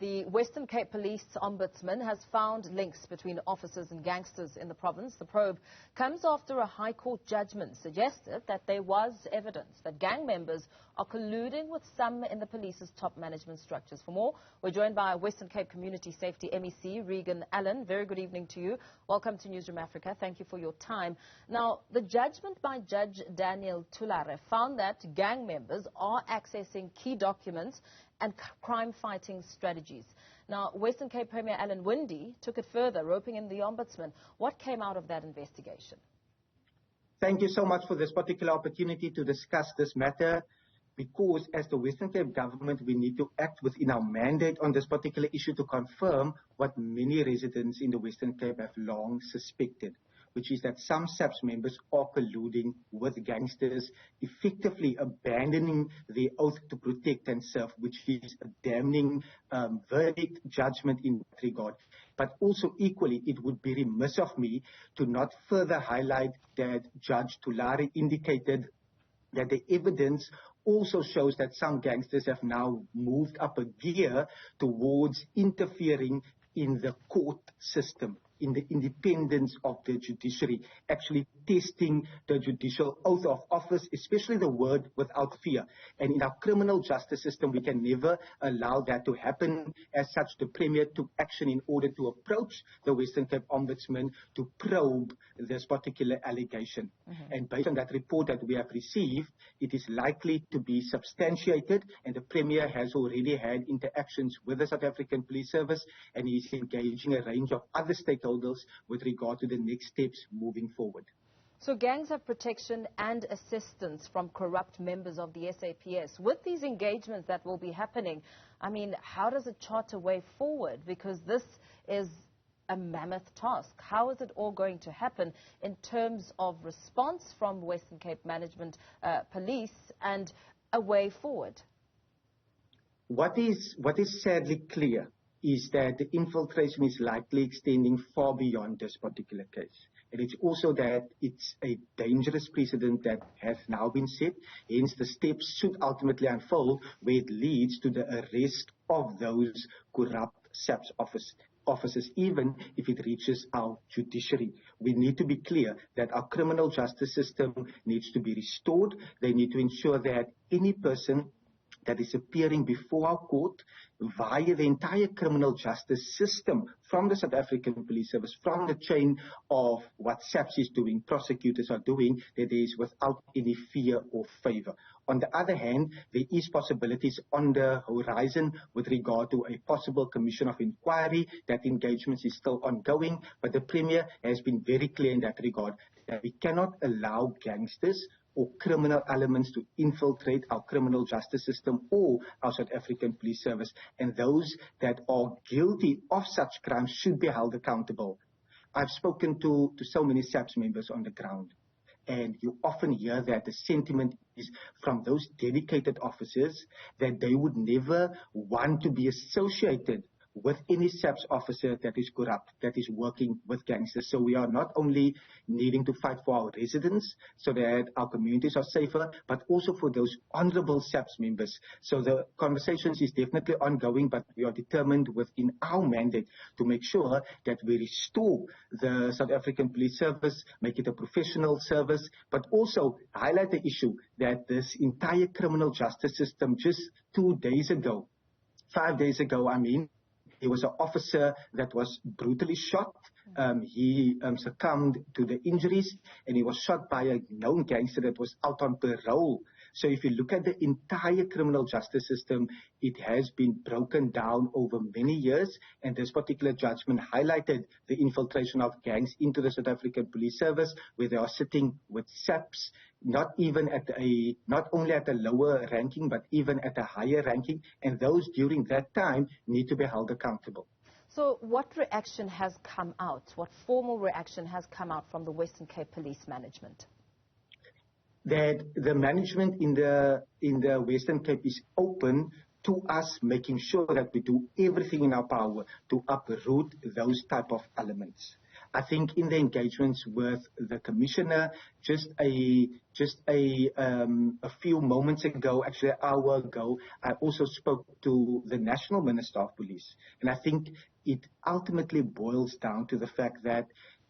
The Western Cape Police Ombudsman has found links between officers and gangsters in the province. The probe comes after a High Court judgment suggested that there was evidence that gang members are colluding with some in the police's top management structures. For more, we're joined by Western Cape Community Safety MEC Reagen Allen. Very good evening to you. Welcome to Newzroom Afrika. Thank you for your time. Now, the judgment by Judge Daniel Tulare found that gang members are accessing key documents and crime-fighting strategies. Now, Western Cape Premier Alan Winde took it further, roping in the Ombudsman. What came out of that investigation? Thank you so much for this particular opportunity to discuss this matter, because as the Western Cape government, we need to act within our mandate on this particular issue to confirm what many residents in the Western Cape have long suspected, which is that some SAPS members are colluding with gangsters, effectively abandoning their oath to protect and serve, which is a damning verdict judgment in that regard. But also equally, it would be remiss of me to not further highlight that Judge Tulare indicated that the evidence also shows that some gangsters have now moved up a gear towards interfering in the court system, in the independence of the judiciary, actually testing the judicial oath of office, especially the word without fear. And in our criminal justice system, we can never allow that to happen. As such, the Premier took action in order to approach the Western Cape Ombudsman to probe this particular allegation. And based on that report that we have received, it is likely to be substantiated, and the Premier has already had interactions with the South African Police Service, and he is engaging a range of other stakeholders with regard to the next steps moving forward. So gangs have protection and assistance from corrupt members of the SAPS. With these engagements that will be happening, I mean, how does it chart a way forward? Because this is a mammoth task. How is it all going to happen in terms of response from Western Cape Management Police and a way forward? What is sadly clear is that the infiltration is likely extending far beyond this particular case. And it's also that it's a dangerous precedent that has now been set. Hence, the steps should ultimately unfold where it leads to the arrest of those corrupt SAPS officers, even if it reaches our judiciary. We need to be clear that our criminal justice system needs to be restored. They need to ensure that any person that is appearing before our court via the entire criminal justice system, from the South African Police Service, from the chain of what SAPS is doing, prosecutors are doing, that is without any fear or favor. On the other hand, there is possibilities on the horizon with regard to a possible commission of inquiry. That engagement is still ongoing, but the Premier has been very clear in that regard that we cannot allow gangsters or criminal elements to infiltrate our criminal justice system or our South African Police Service. And those that are guilty of such crimes should be held accountable. I've spoken to so many SAPS members on the ground, and you often hear that the sentiment is from those dedicated officers that they would never want to be associated with any SAPS officer that is corrupt, that is working with gangsters. So we are not only needing to fight for our residents so that our communities are safer, but also for those honorable SAPS members. So the conversations is definitely ongoing, but we are determined within our mandate to make sure that we restore the South African Police Service, make it a professional service, but also highlight the issue that this entire criminal justice system just 5 days ago, there was an officer that was brutally shot. He succumbed to the injuries, and he was shot by a known gangster that was out on parole. So if you look at the entire criminal justice system, it has been broken down over many years, and this particular judgment highlighted the infiltration of gangs into the South African Police Service, where they are sitting with SAPS, not only at a lower ranking, but even at a higher ranking, and those during that time need to be held accountable. So what reaction has come out? What formal reaction has come out from the Western Cape Police Management? That the management in the Western Cape is open to us making sure that we do everything in our power to uproot those type of elements. I think in the engagements with the Commissioner, just a few moments ago, actually an hour ago, I also spoke to the National Minister of Police. And I think it ultimately boils down to the fact that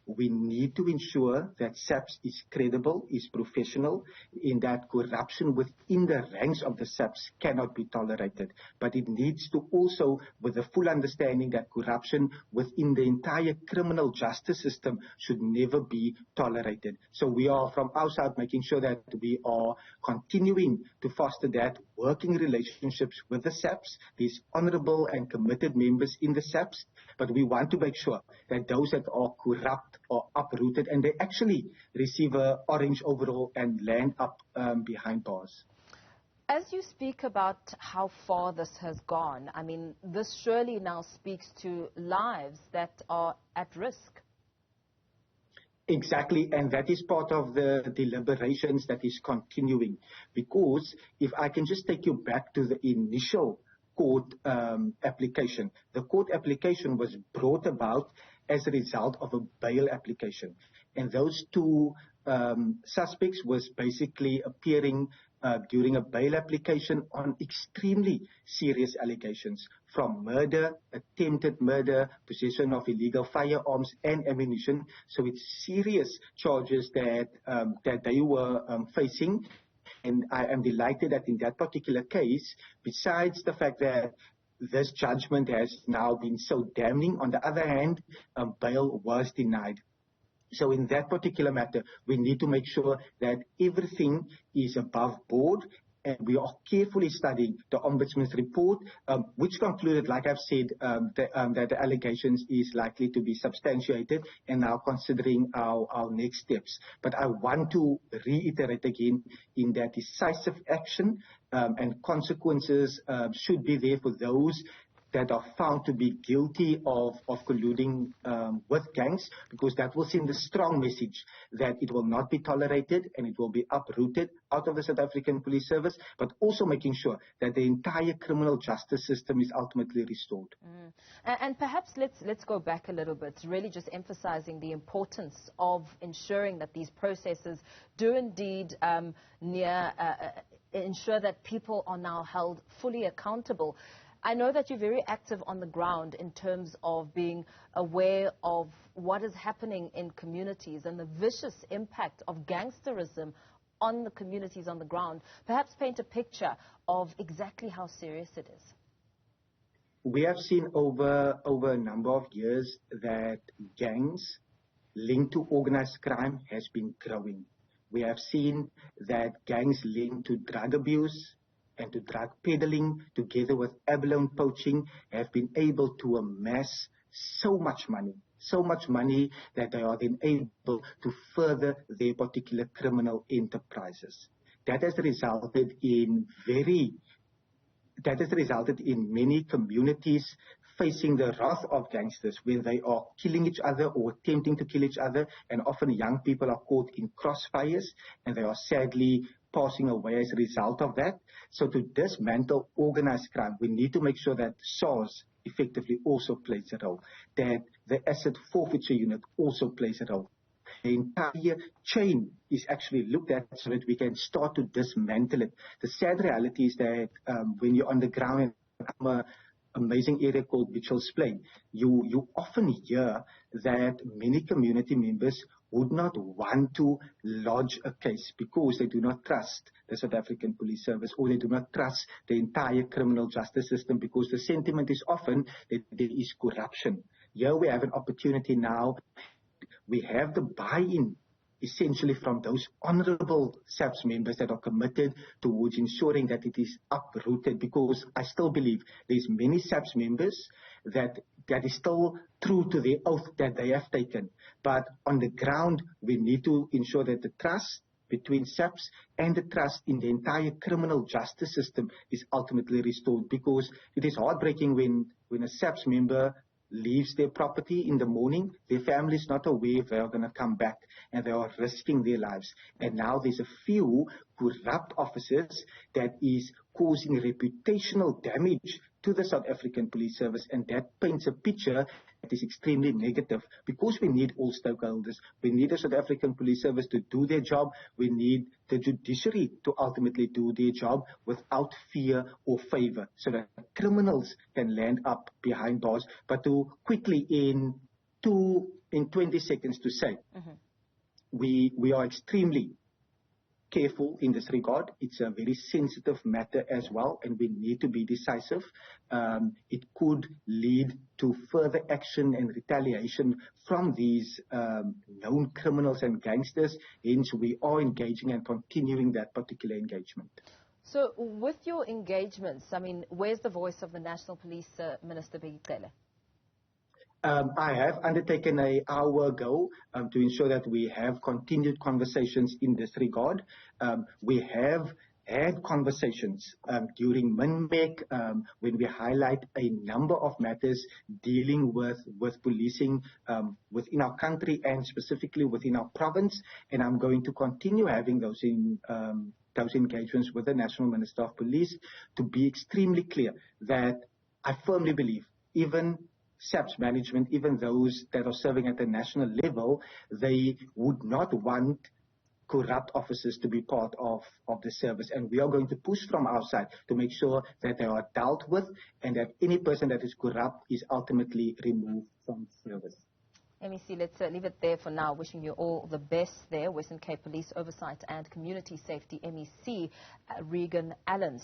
we need to ensure that SAPS is credible, is professional, in that corruption within the ranks of the SAPS cannot be tolerated. But it needs to also, with the full understanding that corruption within the entire criminal justice system should never be tolerated. So we are, from our side, making sure that we are continuing to foster that working relationships with the SAPS, these honorable and committed members in the SAPS, but we want to make sure that those that are corrupt are uprooted and they actually receive an orange overall and land up behind bars. As you speak about how far this has gone, I mean, this surely now speaks to lives that are at risk. Exactly, and that is part of the deliberations that is continuing. Because if I can just take you back to the initial court application. The court application was brought about as a result of a bail application. And those two suspects was basically appearing during a bail application on extremely serious allegations, from murder, attempted murder, possession of illegal firearms and ammunition. So it's serious charges that they were facing. And I am delighted that in that particular case, besides the fact that this judgment has now been so damning, on the other hand, bail was denied. So in that particular matter, we need to make sure that everything is above board, and we are carefully studying the Ombudsman's report, which concluded, like I've said, that the allegations is likely to be substantiated, and now considering our next steps. But I want to reiterate again in that decisive action and consequences should be there for those that are found to be guilty of colluding with gangs, because that will send a strong message that it will not be tolerated and it will be uprooted out of the South African Police Service, but also making sure that the entire criminal justice system is ultimately restored. And perhaps let's go back a little bit, really just emphasizing the importance of ensuring that these processes do indeed ensure that people are now held fully accountable. I know that you're very active on the ground in terms of being aware of what is happening in communities and the vicious impact of gangsterism on the communities on the ground. Perhaps paint a picture of exactly how serious it is. We have seen over a number of years that gangs linked to organized crime has been growing. We have seen that gangs linked to drug abuse and to drug peddling, together with abalone poaching, have been able to amass so much money that they are then able to further their particular criminal enterprises. That has resulted in many communities facing the wrath of gangsters, where they are killing each other or attempting to kill each other, and often young people are caught in crossfires, and they are sadly passing away as a result of that. So to dismantle organized crime, we need to make sure that SARS effectively also plays a role, that the asset forfeiture unit also plays a role. The entire chain is actually looked at so that we can start to dismantle it. The sad reality is that when you're on the ground, an amazing area called Mitchell's Plain, you often hear that many community members would not want to lodge a case because they do not trust the South African Police Service, or they do not trust the entire criminal justice system, because the sentiment is often that there is corruption. Here we have an opportunity now. We have the buy-in essentially from those honorable SAPS members that are committed towards ensuring that it is uprooted, because I still believe there's many SAPS members that is still true to the oath that they have taken. But on the ground, we need to ensure that the trust between SAPS and the trust in the entire criminal justice system is ultimately restored, because it is heartbreaking when a SAPS member leaves their property in the morning, their family is not aware if they are going to come back, and they are risking their lives. And now there's a few corrupt officers that is causing reputational damage to the South African Police Service, and that paints a picture that is extremely negative, because we need all stakeholders. We need the South African Police Service to do their job. We need the judiciary to ultimately do their job without fear or favor, so that criminals can land up behind bars. But to quickly in 20 seconds to say, we are extremely careful in this regard. It's a very sensitive matter as well, and we need to be decisive. It could lead to further action and retaliation from these known criminals and gangsters. Hence, we are engaging and continuing that particular engagement. So with your engagements, I mean, where's the voice of the National Police Minister, Begicele? I have undertaken an hour ago to ensure that we have continued conversations in this regard. We have had conversations during MEC when we highlight a number of matters dealing with policing within our country and specifically within our province. And I'm going to continue having those engagements with the National Minister of Police to be extremely clear that I firmly believe even SAP's management, even those that are serving at the national level, they would not want corrupt officers to be part of the service. And we are going to push from our side to make sure that they are dealt with and that any person that is corrupt is ultimately removed from service. MEC, let's leave it there for now. Wishing you all the best there. Western Cape Police Oversight and Community Safety MEC Reagen Allen.